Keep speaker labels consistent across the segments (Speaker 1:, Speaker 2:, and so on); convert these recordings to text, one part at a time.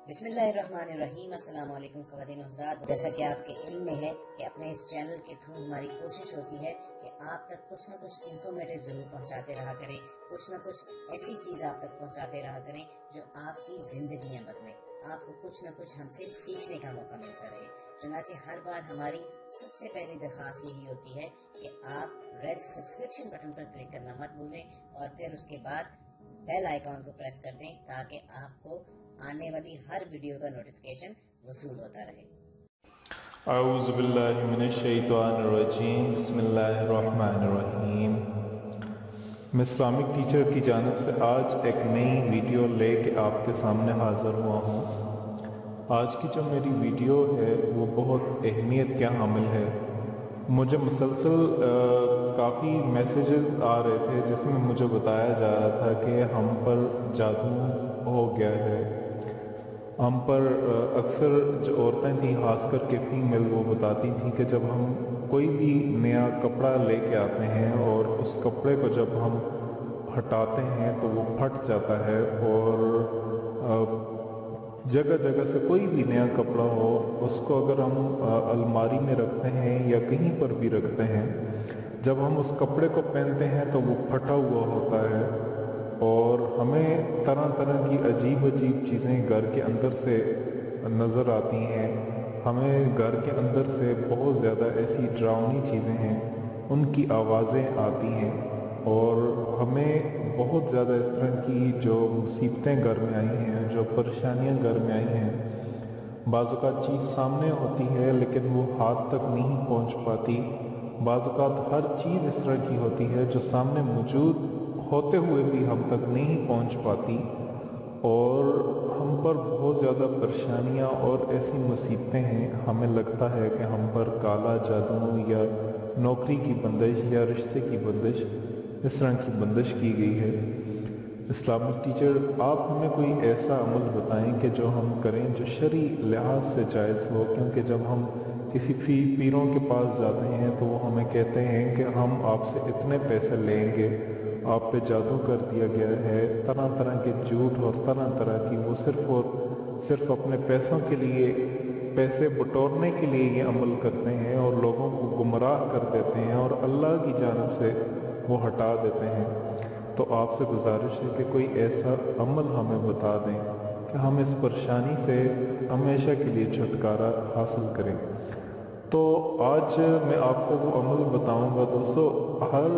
Speaker 1: بسم اللہ الرحمن الرحیم۔ السلام علیکم خواتین و حضرات، جیسا کہ آپ کے علم میں ہے کہ اپنے اس چینل کے تھرو ہماری کوشش ہوتی ہے کہ آپ تک کچھ نہ کچھ انفارمیٹیو ضرور پہنچاتے رہا کریں، کچھ نہ کچھ ایسی چیز آپ تک پہنچاتے رہا کریں جو آپ کی زندگیاں بدلیں، آپ کو کچھ نہ کچھ ہم سے سیکھنے کا موقع ملتا رہے۔ چنانچہ ہر بار ہماری سب سے پہلی درخواست یہی ہوتی ہے کہ آپ ریڈ سبسکرپشن بٹن پر کلک کرنا مت بھولیں اور پھر اس کے بعد بیل آئیکن کو پریس کر دیں تاکہ آپ کو آنے والی ہر ویڈیو کا نوٹیفیکیشن وصول ہوتا رہے۔
Speaker 2: اعوذ باللہ من الشیطان الرجیم، بسم اللہ الرحمن الرحیم۔ میں اسلامک ٹیچر کی جانب سے آج ایک نئی ویڈیو لے کے آپ کے سامنے حاضر ہوا ہوں۔ آج کی جو میری ویڈیو ہے وہ بہت اہمیت کا حامل ہے۔ مجھے مسلسل کافی میسیجز آ رہے تھے جس میں مجھے بتایا جا رہا تھا کہ ہم پر جادو ہو گیا ہے۔ ہم پر اکثر جو عورتیں تھیں، خاص کر کے فیمیل، وہ بتاتی تھیں کہ جب ہم کوئی بھی نیا کپڑا لے کے آتے ہیں اور اس کپڑے کو جب ہم ہٹاتے ہیں تو وہ پھٹ جاتا ہے، اور جگہ جگہ سے کوئی بھی نیا کپڑا ہو اس کو اگر ہم الماری میں رکھتے ہیں یا کہیں پر بھی رکھتے ہیں، جب ہم اس کپڑے کو پہنتے ہیں تو وہ پھٹا ہوا ہوتا ہے اور ہمیں طرح طرح کی عجیب عجیب چیزیں گھر کے اندر سے نظر آتی ہیں۔ ہمیں گھر کے اندر سے بہت زیادہ ایسی ڈراؤنی چیزیں ہیں، ان کی آوازیں آتی ہیں، اور ہمیں بہت زیادہ اس طرح کی جو مصیبتیں گھر میں آئی ہیں، جو پریشانیاں گھر میں آئی ہیں۔ بعض اوقات چیز سامنے ہوتی ہے لیکن وہ ہاتھ تک نہیں پہنچ پاتی۔ بعض اوقات ہر چیز اس طرح کی ہوتی ہے جو سامنے موجود ہوتے ہوئے بھی ہم تک نہیں پہنچ پاتی، اور ہم پر بہت زیادہ پریشانیاں اور ایسی مصیبتیں ہیں، ہمیں لگتا ہے کہ ہم پر کالا جادو یا نوکری کی بندش یا رشتے کی بندش، اس طرح کی بندش کی گئی ہے۔ اسلامک ٹیچر، آپ ہمیں کوئی ایسا عمل بتائیں کہ جو ہم کریں جو شرعی لحاظ سے جائز ہو، کیونکہ جب ہم کسی پیروں کے پاس جاتے ہیں تو وہ ہمیں کہتے ہیں کہ ہم آپ سے اتنے پیسے لیں گے، آپ پہ جادو کر دیا گیا ہے، طرح طرح کے جھوٹ اور طرح طرح کی، وہ صرف اپنے پیسوں کے لیے، پیسے بٹورنے کے لیے یہ عمل کرتے ہیں اور لوگوں کو گمراہ کر دیتے ہیں اور اللہ کی جانب سے وہ ہٹا دیتے ہیں۔ تو آپ سے گزارش ہے کہ کوئی ایسا عمل ہمیں بتا دیں کہ ہم اس پریشانی سے ہمیشہ کے لیے چھٹکارا حاصل کریں۔ تو آج میں آپ کو وہ عمل بتاؤں گا۔ دوستو، ہر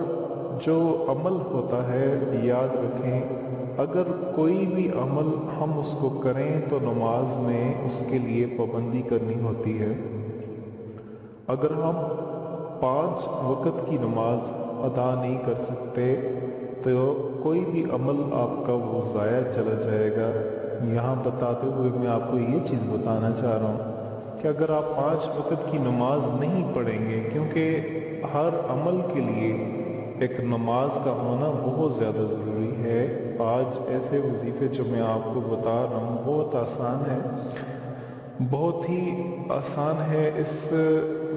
Speaker 2: جو عمل ہوتا ہے، یاد رکھیں، اگر کوئی بھی عمل ہم اس کو کریں تو نماز میں اس کے لیے پابندی کرنی ہوتی ہے۔ اگر ہم 5 وقت کی نماز ادا نہیں کر سکتے تو کوئی بھی عمل آپ کا وہ ضائع چلا جائے گا۔ یہاں بتاتے ہوئے میں آپ کو یہ چیز بتانا چاہ رہا ہوں کہ اگر آپ 5 وقت کی نماز نہیں پڑھیں گے، کیونکہ ہر عمل کے لیے ایک نماز کا ہونا بہت زیادہ ضروری ہے۔ آج ایسے وظیفے جو میں آپ کو بتا رہا ہوں بہت آسان ہے، بہت ہی آسان ہے۔ اس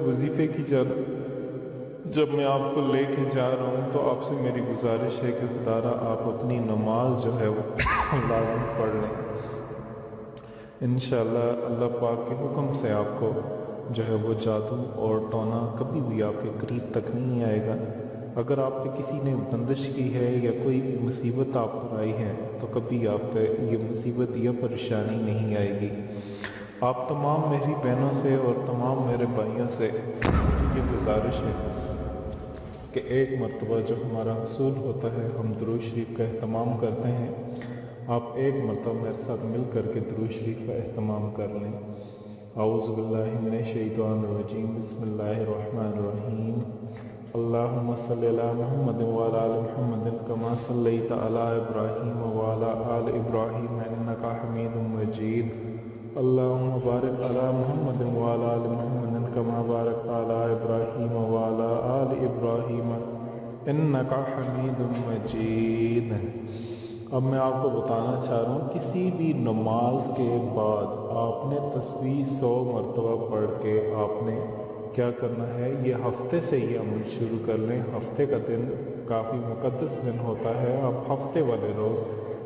Speaker 2: وظیفے کی جب میں آپ کو لے کے جا رہا ہوں تو آپ سے میری گزارش ہے کہ خدارہ آپ اپنی نماز جو ہے وہ لازم پڑھ لیں۔ انشاءاللہ اللہ پاک کے حکم سے آپ کو جو ہے وہ جادو اور ٹونا کبھی بھی آپ کے قریب تک نہیں آئے گا۔ اگر آپ پہ کسی نے بندش کی ہے یا کوئی مصیبت آپ پر آئی ہے تو کبھی آپ پہ یہ مصیبت یا پریشانی نہیں آئے گی۔ آپ تمام میری بہنوں سے اور تمام میرے بھائیوں سے یہ گزارش ہے کہ ایک مرتبہ جو ہمارا اصول ہوتا ہے، ہم درود شریف کا اہتمام کرتے ہیں، آپ ایک مرتبہ میرے ساتھ مل کر کے درود شریف کا اہتمام کر لیں۔ اعوذ باللہ من الشیطان الرجیم، بسم اللہ الرحمن الرحیم۔ اللہم صلی علی محمد وعلی آل محمد کما صلیت علی ابراہیم وعلی آل ابراہیم انکا حمید مجید۔ اللہم بارک علی محمد وعلی آل محمد کما بارکت علی ابراہیم وعلی آل ابراہیم انکا حمید مجید۔ اب میں آپ کو بتانا چاہ رہا ہوں، کسی بھی نماز کے بعد آپ نے تسبیح 100 مرتبہ پڑھ کے آپ نے کیا کرنا ہے، یہ ہفتے سے یہ عمل شروع کر لیں۔ ہفتے کا دن کافی مقدس دن ہوتا ہے، آپ ہفتے والے روز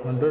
Speaker 2: 100